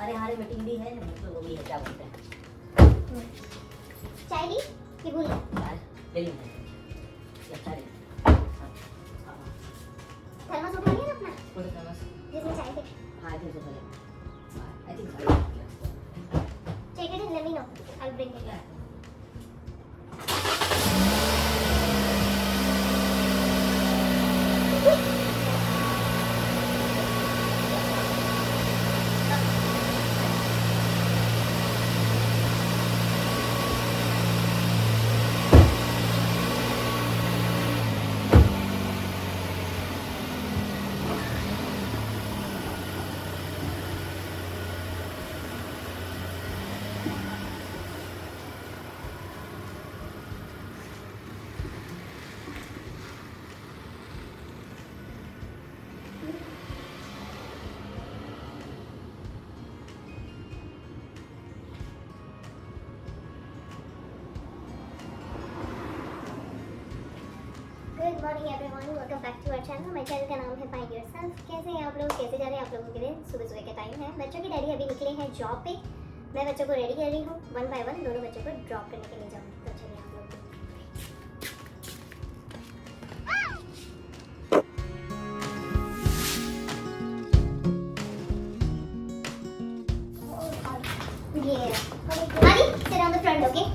अरे हमारे मीटिंग भी है, मतलब वो भी है, क्या बोलते हैं, चाय ली कि भूल गए? यार ले ली लगता है। थर्मस उठा लिया ना अपना, कौन सा थर्मस? जिसमें चाय थी। हाँ I think so, I think so. Take it and let me know. I'll bring it. Good morning everyone, welcome back to our channel. हमारे चैनल का नाम है फाइंड योरसेल्फ। कैसे हैं आप लोग, कैसे जा रहे हैं आप लोगों के दिन? सुबह सुबह के टाइम है, बच्चों के डैडी अभी निकले हैं जॉब पे। मैं बच्चों को रेडी कर रही हूँ, वन बाय वन दोनों बच्चों को ड्रॉप करने के लिए जाऊँगी। तो चलिए आप लोग ये आदि sit on the front, okay?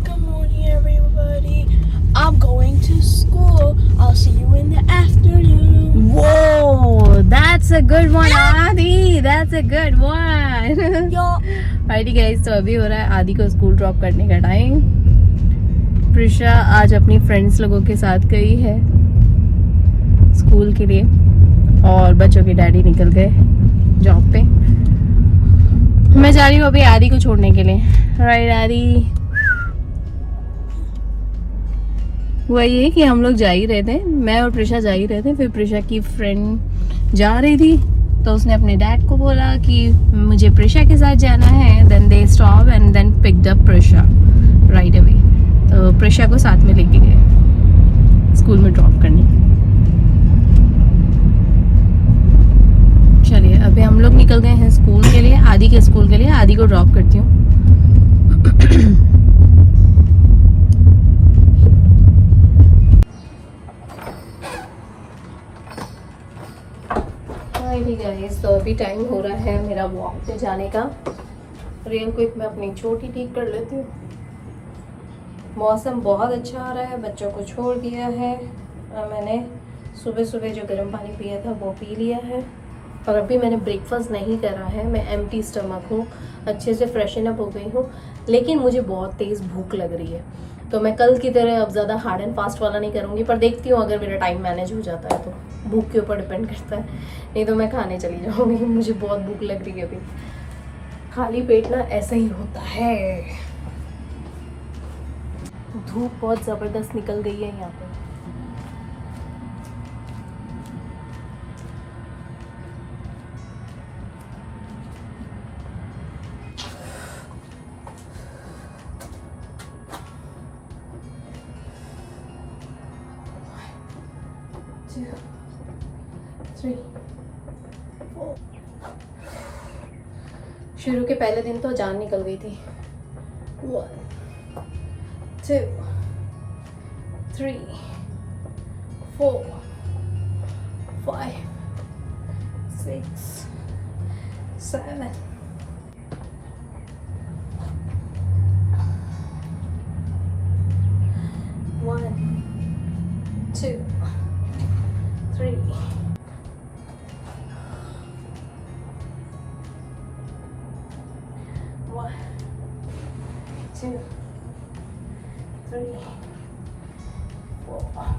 Good morning, everybody. I'm going to school. I'll see you in the afternoon. Whoa, that's a good one, Adi. That's a good one. Yo, Alrighty guys, तो अभी हो रहा है आदि को school drop करने का time. Prisha आज अपनी फ्रेंड्स लोगों के साथ गई है स्कूल के लिए और बच्चों के डैडी निकल गए जॉब पे। मैं जा रही हूँ अभी आदि को छोड़ने के लिए। राइट आदि, हुआ ये कि हम लोग जा ही रहे थे, मैं और प्रिशा जा ही रहे थे, फिर प्रिशा की फ्रेंड जा रही थी तो उसने अपने डैड को बोला कि मुझे प्रिशा के साथ जाना है। Then they stop and then picked up Prisha right away. तो प्रिशा को साथ में लेके गए स्कूल में ड्रॉप करने। चलिए अभी हम लोग निकल गए हैं स्कूल के लिए, आदि के स्कूल के लिए। आदि को ड्रॉप करती हूँ। गाइस, तो अभी टाइम हो रहा है मेरा वॉक पे जाने का। रियल क्विक मैं अपनी चोटी ठीक कर लेती हूँ। मौसम बहुत अच्छा आ रहा है, बच्चों को छोड़ दिया है और मैंने सुबह सुबह जो गर्म पानी पिया था वो पी लिया है और अभी मैंने ब्रेकफास्ट नहीं करा है। मैं एम्प्टी स्टमक हूँ, अच्छे से फ्रेशन अप हो गई हूँ, लेकिन मुझे बहुत तेज़ भूख लग रही है। तो मैं कल की तरह अब ज़्यादा हार्ड एंड फास्ट वाला नहीं करूँगी, पर देखती हूँ अगर मेरा टाइम मैनेज हो जाता है तो। भूख के ऊपर डिपेंड करता है, नहीं तो मैं खाने चली जाऊँगी। मुझे बहुत भूख लग रही है अभी। खाली पेट ना ऐसा ही होता है। धूप बहुत ज़बरदस्त निकल गई है यहाँ पे। शुरू के पहले दिन तो जान निकल गई थी। 1 2 3 4 5 6 7 1 2 3 1 2 3 4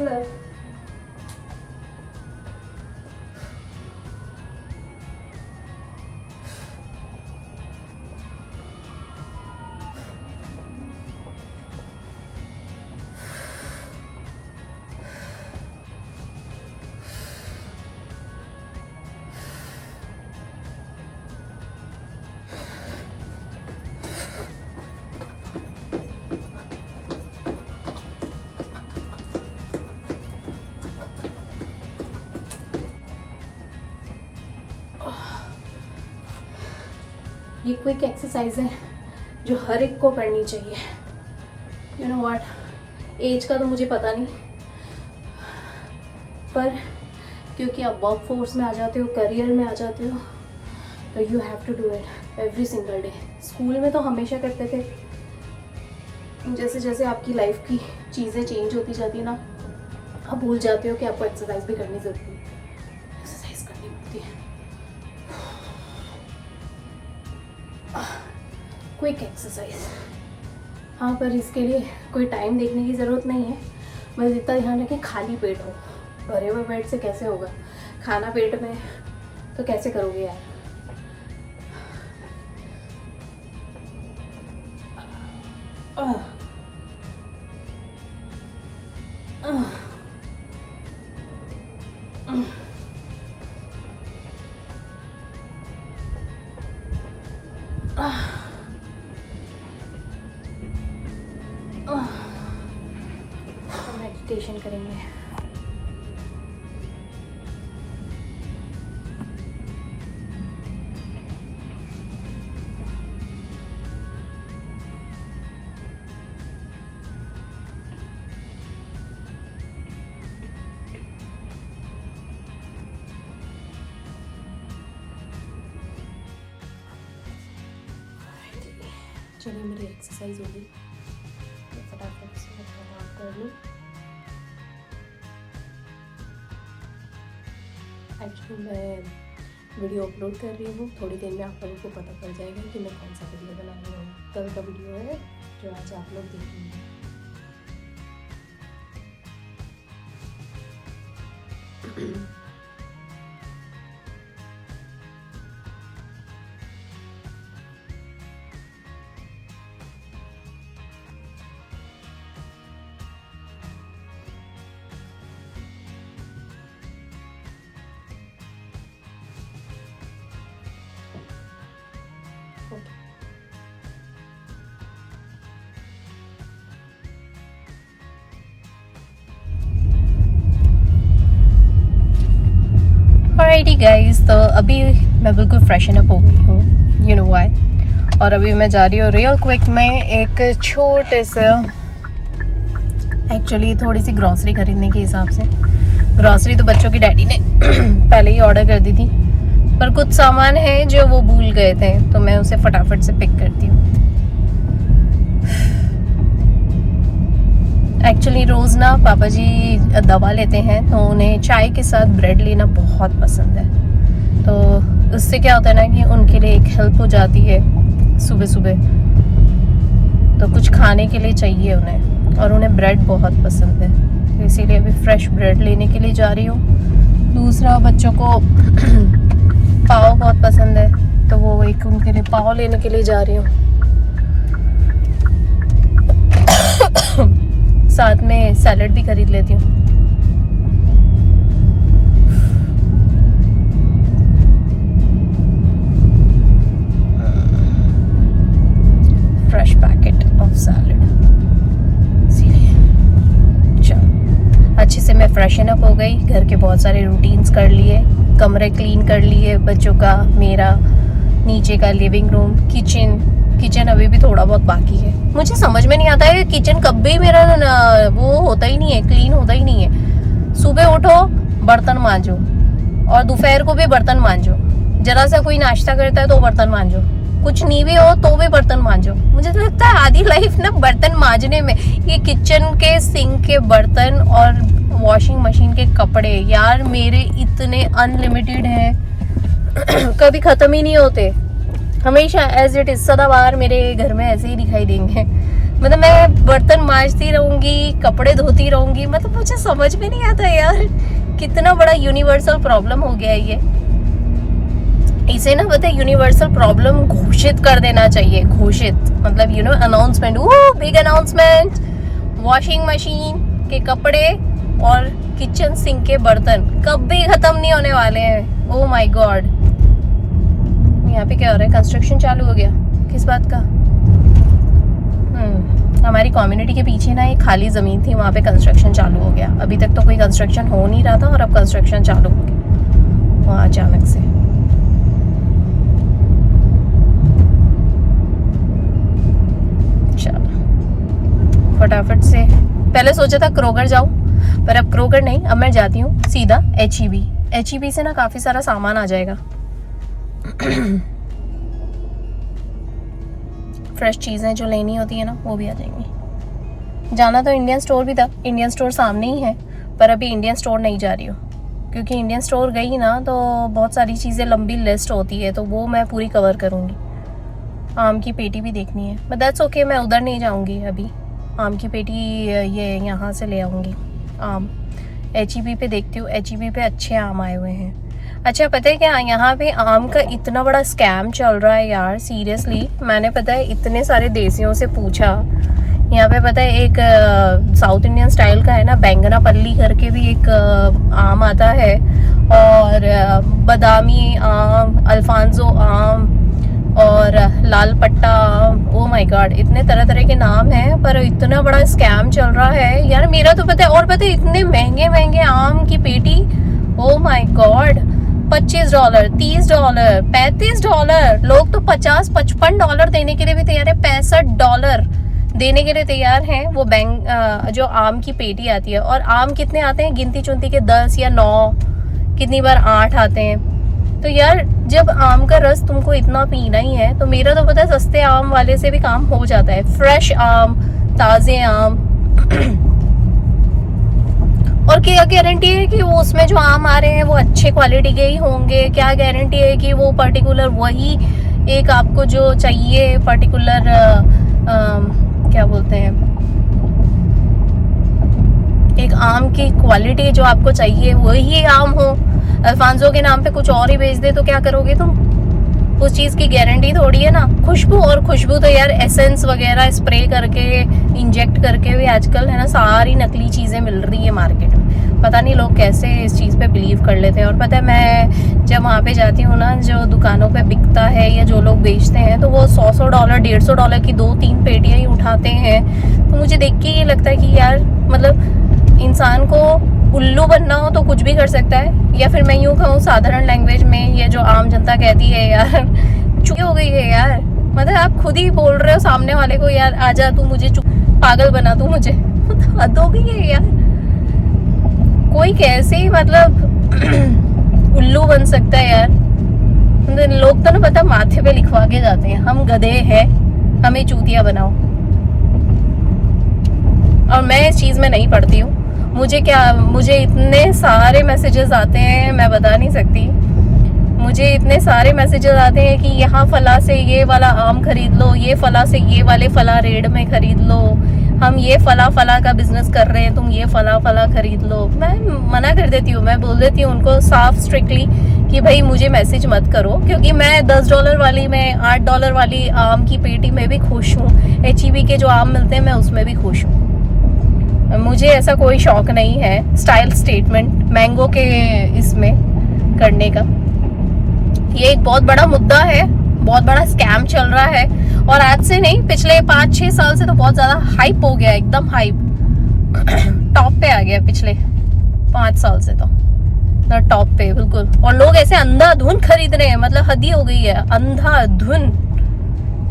है। ये क्विक एक्सरसाइज है जो हर एक को करनी चाहिए। यू नो व्हाट, एज का तो मुझे पता नहीं, पर क्योंकि आप वर्क फोर्स में आ जाते हो, करियर में आ जाते हो, तो you have to do it every single day. School में तो हमेशा करते थे, जैसे जैसे आपकी लाइफ की चीज़ें चेंज होती जाती है ना, आप भूल जाते हो कि आपको एक्सरसाइज भी करनी ज़रूरी है, एक्सरसाइज करनी पड़ती है। क्विक एक्सरसाइज, हाँ, पर इसके लिए कोई टाइम देखने की ज़रूरत नहीं है। बस इतना ध्यान रखें खाली पेट हो। भरे हुए पेट से कैसे होगा, खाना पेट में तो कैसे करोगे यार। मेडिटेशन करेंगे। चलिए, मेरी एक्सरसाइज हो गई, फटाफट से वर्कआउट कर लूँ। एक्चुअली मैं वीडियो अपलोड कर रही हूँ, थोड़ी देर में आप लोगों को पता चल जाएगा कि मैं कौन सा वीडियो बना रही हूँ। कल का वीडियो है जो आज आप लोग देखेंगे। ऑलराइटी गाइस, तो अभी मैं बिल्कुल फ्रेशन अप हो गई हूँ, यू नो व्हाई। और अभी मैं जा रही हूँ रियल क्विक में एक छोटे से, एक्चुअली थोड़ी सी ग्रॉसरी खरीदने के हिसाब से। ग्रॉसरी तो बच्चों की डैडी ने पहले ही ऑर्डर कर दी थी, पर कुछ सामान है जो वो भूल गए थे, तो मैं उसे फटाफट से पिक करती हूँ। एक्चुअली रोज़ ना पापा जी दवा लेते हैं, तो उन्हें चाय के साथ ब्रेड लेना बहुत पसंद है। तो उससे क्या होता है ना कि उनके लिए एक हेल्प हो जाती है सुबह सुबह, तो कुछ खाने के लिए चाहिए उन्हें, और उन्हें ब्रेड बहुत पसंद है, तो इसीलिए अभी फ्रेश ब्रेड लेने के लिए जा रही हूँ। दूसरा, बच्चों को पाव बहुत पसंद है, तो वो एक उनके लिए पाव लेने के लिए जा रही हूँ। साथ में सैलेड भी खरीद लेती हूँ। Fresh packet of salad. चलो, अच्छे से मैं फ्रेशन अप हो गई, घर के बहुत सारे रूटीन्स कर लिए, कमरे क्लीन कर लिए बच्चों का, मेरा, नीचे का लिविंग रूम, किचन अभी भी थोड़ा बहुत बाकी है। मुझे समझ में नहीं आता है किचन कब भी मेरा वो होता ही नहीं है, क्लीन होता ही नहीं है। सुबह उठो बर्तन मांजो, और दोपहर को भी बर्तन मांजो, जरा सा कोई नाश्ता करता है तो बर्तन मांजो, कुछ नीवी हो तो भी बर्तन मांजो। मुझे तो लगता है आधी लाइफ ना बर्तन मांजने में। ये किचन के सिंक के बर्तन और वॉशिंग मशीन के कपड़े, यार मेरे इतने अनलिमिटेड हैं कभी खत्म ही नहीं होते, हमेशा एज इट इज सदाबहार मेरे घर में ऐसे ही दिखाई देंगे। मतलब मैं बर्तन मांजती रहूंगी, कपड़े धोती रहूंगी, मतलब मुझे समझ में नहीं आता यार कितना बड़ा यूनिवर्सल प्रॉब्लम हो गया है ये। इसे ना पता है यूनिवर्सल प्रॉब्लम घोषित कर देना चाहिए, घोषित मतलब you know announcement, big announcement, washing machine के कपड़े और किचन सिंक के बर्तन कभी खत्म नहीं होने वाले हैं। ओह माय गॉड, यहाँ पे क्या हो रहा है? कंस्ट्रक्शन चालू हो गया, किस बात का? हमारी कम्युनिटी के पीछे ना एक खाली ज़मीन थी, वहाँ पे कंस्ट्रक्शन चालू हो गया। अभी तक तो कोई कंस्ट्रक्शन हो नहीं रहा था और अब कंस्ट्रक्शन चालू हो गया वहाँ अचानक से। चलो फटाफट से, पहले सोचा था क्रोगर जाऊँ, पर अब क्रोगर नहीं, अब मैं जाती हूँ सीधा HEB। HEB से ना काफ़ी सारा सामान आ जाएगा, फ्रेश चीज़ें जो लेनी होती है ना वो भी आ जाएंगी। जाना तो इंडियन स्टोर भी था, इंडियन स्टोर सामने ही है, पर अभी इंडियन स्टोर नहीं जा रही हूँ क्योंकि इंडियन स्टोर गई ना तो बहुत सारी चीज़ें लंबी लिस्ट होती है, तो वो मैं पूरी कवर करूँगी। आम की पेटी भी देखनी है, बट दैट्स ओके, मैं उधर नहीं जाऊँगी अभी। आम की पेटी ये यहाँ से ले आऊँगी आम। HEB पे देखती हूँ, HEB पे अच्छे आम आए हुए हैं। अच्छा पता है क्या, यहाँ पे आम का इतना बड़ा स्कैम चल रहा है यार, सीरियसली। मैंने पता है इतने सारे देसियों से पूछा, यहाँ पे पता है एक साउथ इंडियन स्टाइल का है ना, बैंगना पल्ली करके भी एक आम आता है, और बादामी आम, अल्फांसो आम और लाल पट्टा आम। ओ माय गॉड, इतने तरह तरह के नाम हैं, पर इतना बड़ा स्कैम चल रहा है यार। मेरा तो पता है, और पता है इतने महंगे महंगे आम की पेटी, ओ माय गॉड, $25, $30, $35। लोग तो $50-55 देने के लिए भी तैयार है, $65 देने के लिए तैयार हैं वो जो आम की पेटी आती है। और आम कितने आते हैं? गिनती चुनती के 10 या 9, कितनी बार 8 आते हैं। तो यार जब आम का रस तुमको इतना पीना ही है, तो मेरा तो पता है सस्ते आम वाले से भी काम हो जाता है। फ्रेश आम, ताज़े आम और क्या गारंटी है कि वो उसमें जो आम आ रहे हैं वो अच्छे क्वालिटी के ही होंगे? क्या गारंटी है कि वो पर्टिकुलर वही एक आपको जो चाहिए पर्टिकुलर क्या बोलते हैं, एक आम की क्वालिटी जो आपको चाहिए वही आम हो? अल्फांसो के नाम पे कुछ और ही बेच दे तो क्या करोगे तुम? उस चीज़ की गारंटी थोड़ी है ना। खुशबू, और खुशबू तो यार एसेंस वगैरह स्प्रे करके, इंजेक्ट करके भी आजकल है ना सारी नकली चीज़ें मिल रही है मार्केट में। पता नहीं लोग कैसे इस चीज़ पे बिलीव कर लेते हैं। और पता है मैं जब वहाँ पे जाती हूँ ना, जो दुकानों पे बिकता है या जो लोग बेचते हैं, तो वो $100, $150 की 2-3 पेटियाँ ही उठाते हैं। तो मुझे देख के ये लगता है कि यार मतलब इंसान को उल्लू बनना हो तो कुछ भी कर सकता है। या फिर मैं यूँ कहूँ साधारण लैंग्वेज में, ये जो आम जनता कहती है यार चुप हो गई है यार। मतलब आप खुद ही बोल रहे हो सामने वाले को, यार आजा तू मुझे चुप, पागल बना तू मुझे, हद हो गई है यार। कोई कैसे मतलब उल्लू बन सकता है यार। लोग तो ना पता माथे पे लिखवा के जाते हैं, हम गधे हैं, हमें चूतिया बनाओ। और मैं इस चीज़ में नहीं पड़ती हूँ। मुझे इतने सारे मैसेजेस आते हैं, मैं बता नहीं सकती। मुझे इतने सारे मैसेजेस आते हैं कि यहाँ फला से ये वाला आम खरीद लो, ये फला से ये वाले फला रेट में खरीद लो, हम ये फला फला का बिजनेस कर रहे हैं, तुम ये फला फला खरीद लो। मैं मना कर देती हूँ, मैं बोल देती हूँ उनको साफ स्ट्रिक्टली कि भाई मुझे मैसेज मत करो, क्योंकि मैं $10 वाली में, $8 वाली आम की पेटी में भी खुश हूँ। HEB के जो आम मिलते हैं मैं उसमें भी खुश हूँ। मुझे ऐसा कोई शौक नहीं है स्टाइल स्टेटमेंट मैंगो के इसमें करने का। ये एक बहुत बड़ा मुद्दा है, बहुत बड़ा स्कैम चल रहा है। और आज से नहीं, पिछले 5-6 साल से तो बहुत ज़्यादा हाइप हो गया, एकदम हाइप टॉप पे आ गया। पिछले 5 साल से तो टॉप पे बिल्कुल। और लोग ऐसे अंधाधुन खरीद रहे हैं, मतलब हद ही हो गई है, Andhadhun.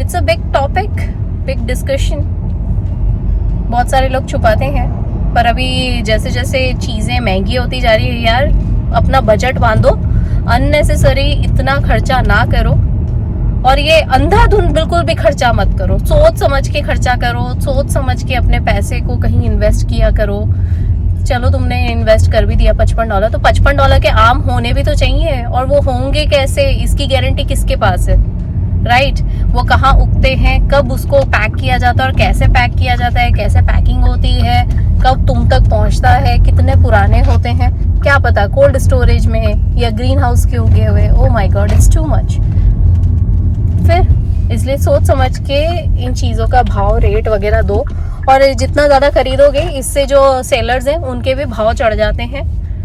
It's a big topic, big discussion. बहुत सारे लोग छुपाते हैं, पर अभी जैसे जैसे चीज़ें महंगी होती जा रही है यार, अपना बजट बांधो, अननेसेसरी इतना खर्चा ना करो। और ये अंधाधुन बिल्कुल भी खर्चा मत करो, सोच समझ के खर्चा करो, सोच समझ के अपने पैसे को कहीं इन्वेस्ट किया करो। चलो तुमने इन्वेस्ट कर भी दिया $55, तो $55 के आम होने भी तो चाहिए, और वो होंगे कैसे, इसकी गारंटी किसके पास है? राइट। वो कहाँ उगते हैं, कब उसको पैक किया जाता है और कैसे पैक किया जाता है, कैसे पैकिंग होती है, कब तुम तक पहुंचता है, कितने पुराने होते हैं, क्या पता कोल्ड स्टोरेज में या ग्रीन हाउस के उगे हुए। Oh my God, it's too much. फिर इसलिए सोच समझ के इन चीज़ों का भाव, रेट वगैरह दो। और जितना ज़्यादा खरीदोगे इससे जो सेलर्स हैं उनके भी भाव चढ़ जाते हैं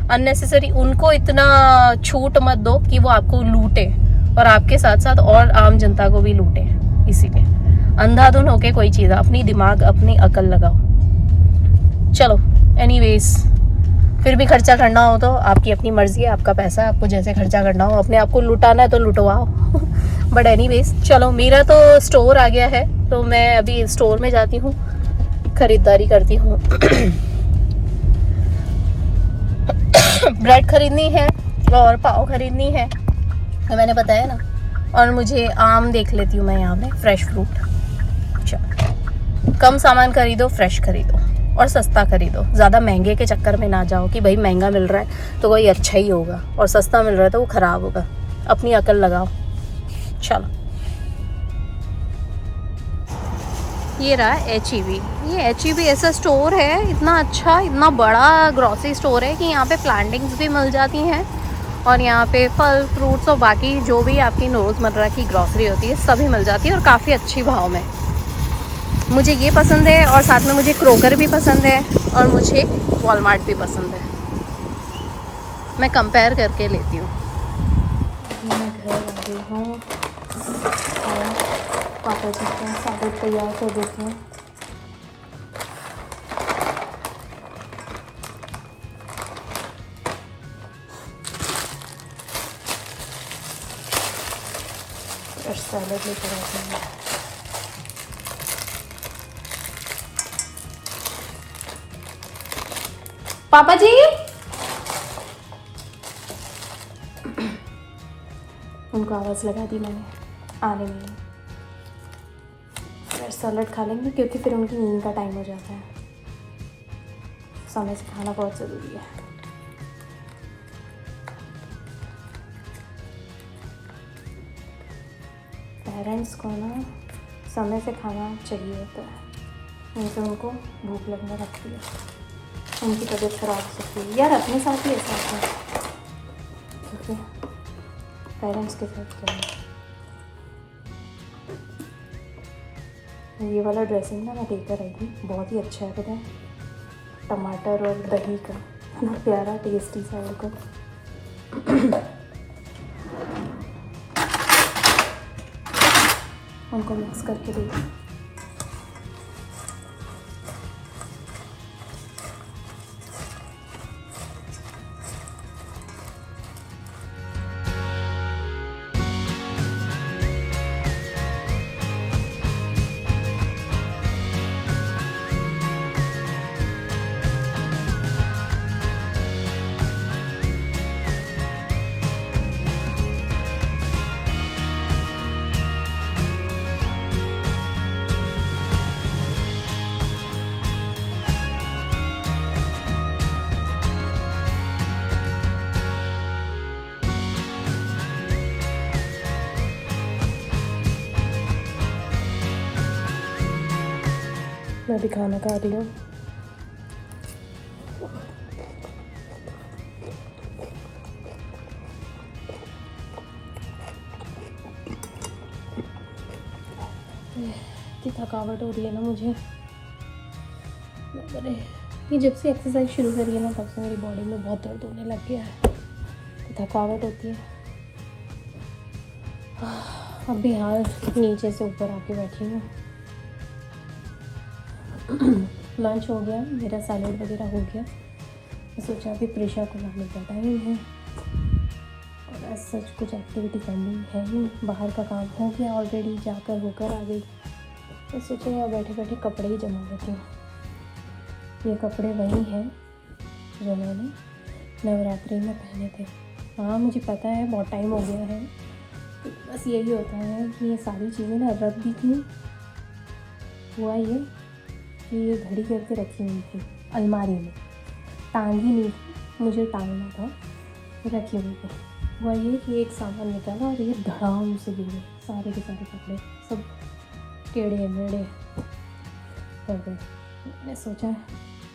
अननेसेसरी। उनको इतना छूट मत दो कि वो आपको लूटे और आपके साथ साथ और आम जनता को भी लूटे। इसीलिए अंधाधुन होके कोई चीज़, अपनी दिमाग अपनी अकल लगाओ। चलो एनीवेज, फिर भी खर्चा करना हो तो आपकी अपनी मर्जी है, आपका पैसा है, आपको जैसे खर्चा करना हो। अपने आप को लुटाना है तो लुटवाओ। बट एनीवेज चलो, मेरा तो स्टोर आ गया है तो मैं अभी स्टोर में जाती हूँ, खरीदारी करती हूँ। ब्रेड खरीदनी है और पाव खरीदनी है, मैंने बताया ना। और मुझे आम देख लेती हूँ मैं यहाँ पे, फ्रेश फ्रूट। चलो, कम सामान खरीदो, फ्रेश खरीदो और सस्ता खरीदो। ज़्यादा महंगे के चक्कर में ना जाओ कि भाई महंगा मिल रहा है तो कोई अच्छा ही होगा और सस्ता मिल रहा है तो वो ख़राब होगा। अपनी अकल लगाओ। चलो, ये रहा HEB। ये HEB ऐसा स्टोर है, इतना अच्छा, इतना बड़ा ग्रॉसरी स्टोर है कि यहाँ पे प्लांटिंग्स भी मिल जाती हैं और यहाँ पे फल फ्रूट्स और बाकी जो भी आपकी रोज़मर्रा की ग्रॉसरी होती है सभी मिल जाती है और काफ़ी अच्छी भाव में। मुझे ये पसंद है और साथ में मुझे क्रोकर भी पसंद है और मुझे वॉलमार्ट भी पसंद है। मैं कंपेयर करके लेती हूँ। मैं घर आ गई हूँ और पापा जी का स्वागत तैयार कर देती हूँ। और सैलेड लेकर आती हूँ। पापा जी, उनको आवाज़ लगा दी मैंने, आने में। फिर सैलेड खा लेंगे क्योंकि फिर उनकी नींद का टाइम हो जाता है। समय से खाना बहुत ज़रूरी है। पेरेंट्स को ना समय से खाना चाहिए होता है, उनसे उनको भूख लगने लगती है, उनकी तबीयत ख़राब हो सकती है। यार अपने साथ ही ऐसा होता है, ठीक है, पेरेंट्स के साथ क्या है। ये वाला ड्रेसिंग ना मैं लेकर आई थी, बहुत ही अच्छा है, पता है, टमाटर और दही का, इतना प्यारा टेस्टी सा बिल्कुल। उनको मिक्स करके देखिए। मैं भी खाना खा रही हूँ। इतनी थकावट हो रही है ना मुझे। अरे ये जब से एक्सरसाइज शुरू करी है ना तब से मेरी बॉडी में बहुत दर्द होने लग गया है, थकावट होती है। अब भी हाल नीचे से ऊपर आके बैठी हूँ। लंच हो गया मेरा, सैलेड वगैरह हो गया। मैं सोचा अभी प्रेशा को लाने का टाइम है और ऐसा सच कुछ एक्टिविटी करनी है नहीं, बाहर का काम हो गया ऑलरेडी, जाकर होकर आ गई। मैं सोचा यहाँ बैठे बैठे कपड़े ही जमा लेती हूँ। ये कपड़े वही हैं जो मैंने नवरात्रि में पहने थे। हाँ मुझे पता है बहुत टाइम हो गया है, तो बस यही होता है कि ये सारी चीज़ें ना रख दी थी। हुआ ये कि ये घड़ी करके रखी हुई थी अलमारी में, टांगी नहीं थी, मुझे टांगना था, रखी हुई थी। हुआ ये कि एक सामान निकाला और ये धड़ाम से गिरे, सारे के सारे कपड़े सब टेढ़े मेढ़े हो गए। मैंने सोचा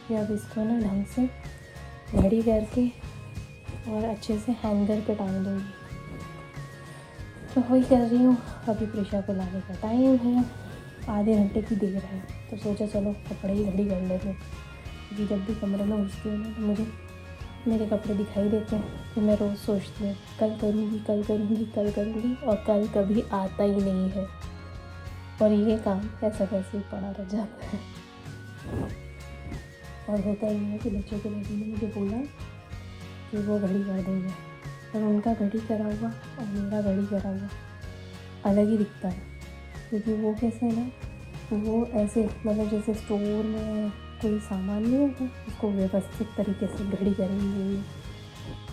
कि अब इसको ना ढंग से घड़ी करके और अच्छे से हैंगर पे टांग दूँगी। तो वही कर रही हूँ। अभी प्रिशा को लाने का टाइम है, आधे घंटे की देर है, तो सोचा चलो कपड़े ही घड़ी कर लेते हैं, क्योंकि जब भी कमरे में घुसती हूँ तो मुझे मेरे कपड़े दिखाई देते हैं। तो मैं रोज़ सोचती हूँ कल करूँगी कल करूँगी कल करूँगी, और कल कभी आता ही नहीं है, और ये काम ऐसा कैसे ही पड़ा रह जाता है। और होता ही है कि बच्चों के डैडी ने मुझे बोला कि वो घड़ी कर देंगे, और उनका घड़ी करा हुआ और मेरा घड़ी करा हुआ अलग ही दिखता है, क्योंकि वो कैसे है ना, वो ऐसे मतलब जैसे स्टोर में कोई सामान नहीं होता उसको व्यवस्थित तरीके से घड़ी करेंगे।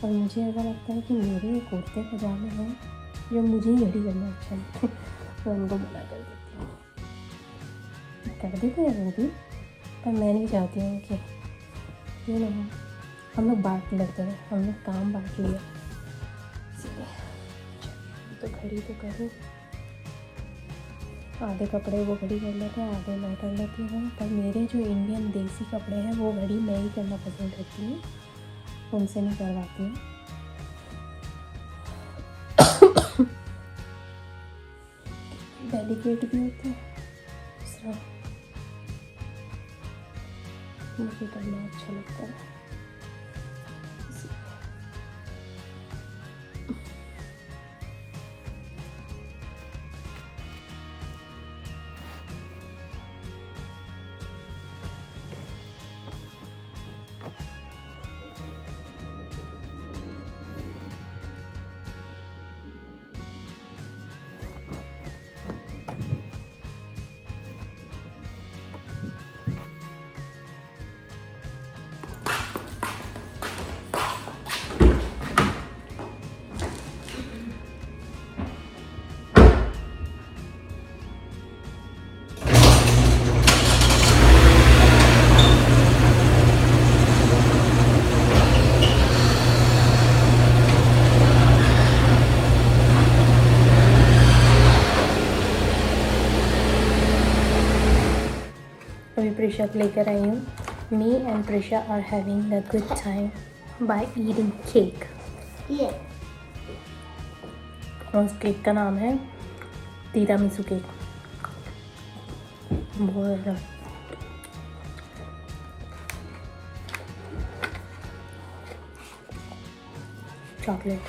और मुझे ऐसा लगता है कि मेरे कुर्ते पजामे हैं जो मुझे ही घड़ी करना अच्छा लगता है, मैं उनको मना कर देती हूँ। कर देते हैं वो भी, पर मैं नहीं चाहती हूँ कि ये ना हम लोग बांट लेते हैं, हम लोग काम बांट लिया। तो घड़ी तो करूँ, आधे कपड़े वो घड़ी कर लेते हैं, आधे मैं कर लेती हूँ। पर मेरे जो इंडियन देसी कपड़े हैं वो घड़ी मैं ही करना पसंद करती हूँ, उनसे नहीं करवाती हूँ। डेलिकेट भी होते हैं, दूसरा मुझे करना अच्छा लगता है। अभी प्रिशा को लेकर आई हूँ। Me and Prisha are having the good time by eating cake. और उस केक का नाम है तिरामिसू केक। बहुत चॉकलेट।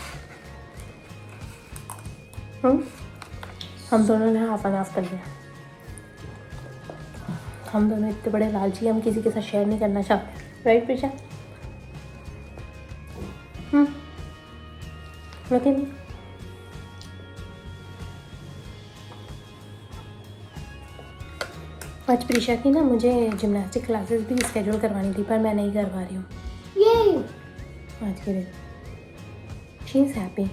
हम दोनों ने हाफ एंड हाफ कर लिया। हम दोनों इतने बड़े लालची, हम किसी के साथ शेयर नहीं करना चाहते, राइट प्रिशा? लेकिन आज प्रिशा की ना मुझे जिम्नास्टिक क्लासेस भी स्केड्यूल करवानी थी, पर मैं नहीं करवा रही हूँ ये आज के दिन। She is happy.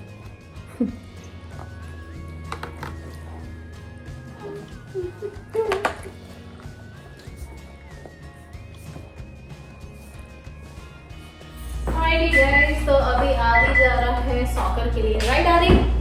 तो अभी आदि जा रहा है सॉकर के लिए, राइट आदि?